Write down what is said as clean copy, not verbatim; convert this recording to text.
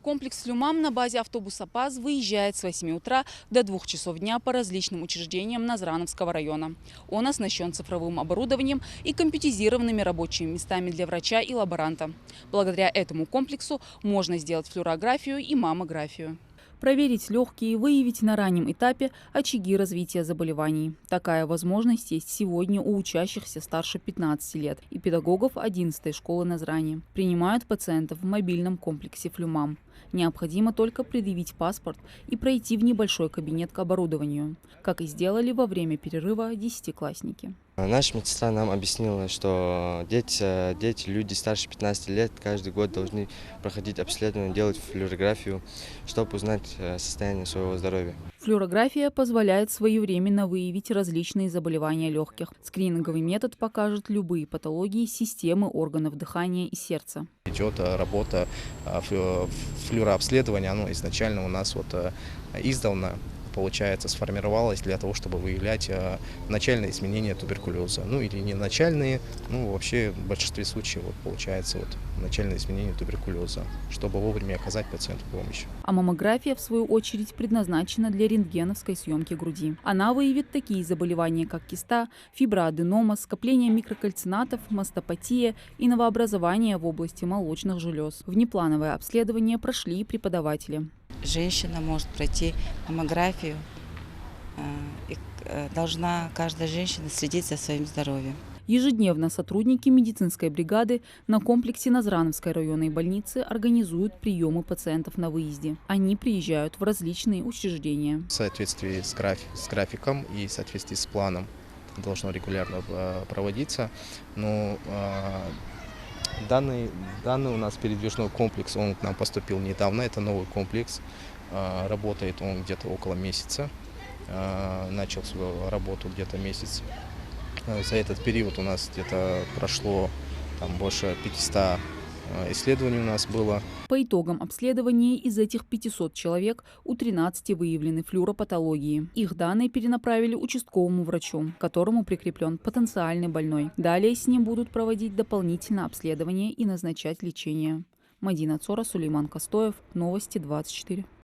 Комплекс «Флюмам» на базе автобуса ПАЗ выезжает с 8 утра до 2 часов дня по различным учреждениям Назрановского района. Он оснащен цифровым оборудованием и компьютеризированными рабочими местами для врача и лаборанта. Благодаря этому комплексу можно сделать флюорографию и маммографию. Проверить легкие, выявить на раннем этапе очаги развития заболеваний. Такая возможность есть сегодня у учащихся старше 15 лет и педагогов 11-й школы Назрани. Принимают пациентов в мобильном комплексе «Флюмам». Необходимо только предъявить паспорт и пройти в небольшой кабинет к оборудованию, как и сделали во время перерыва десятиклассники. Наша медсестра нам объяснила, что дети, люди старше 15 лет каждый год должны проходить обследование, делать флюорографию, чтобы узнать состояние своего здоровья. Флюорография позволяет своевременно выявить различные заболевания легких. Скрининговый метод покажет любые патологии системы органов дыхания и сердца. Идет работа флюорообследования, оно изначально у нас издавна, получается, сформировалось для того, чтобы выявлять начальные изменения туберкулеза. Ну или не начальные, вообще в большинстве случаев получается начальные изменения туберкулеза, чтобы вовремя оказать пациенту помощь. А маммография, в свою очередь, предназначена для рентгеновской съемки груди. Она выявит такие заболевания, как киста, фиброаденома, скопление микрокальцинатов, мастопатия и новообразование в области молочных желез. Внеплановое обследование прошли и преподаватели. Женщина может пройти маммографию, и должна каждая женщина следить за своим здоровьем. Ежедневно сотрудники медицинской бригады на комплексе Назрановской районной больницы организуют приемы пациентов на выезде. Они приезжают в различные учреждения. В соответствии с графиком и в соответствии с планом должно регулярно проводиться. Но данный у нас передвижной комплекс, он к нам поступил недавно, это новый комплекс. Работает он где-то около месяца, начал свою работу где-то месяц. За этот период у нас где-то прошло больше 500 исследований у нас было. По итогам обследования из этих 500 человек у 13 выявлены флюоропатологии. Их данные перенаправили участковому врачу, к которому прикреплен потенциальный больной. Далее с ним будут проводить дополнительное обследование и назначать лечение. Мадина Цора, Сулейман Костоев. Новости 24.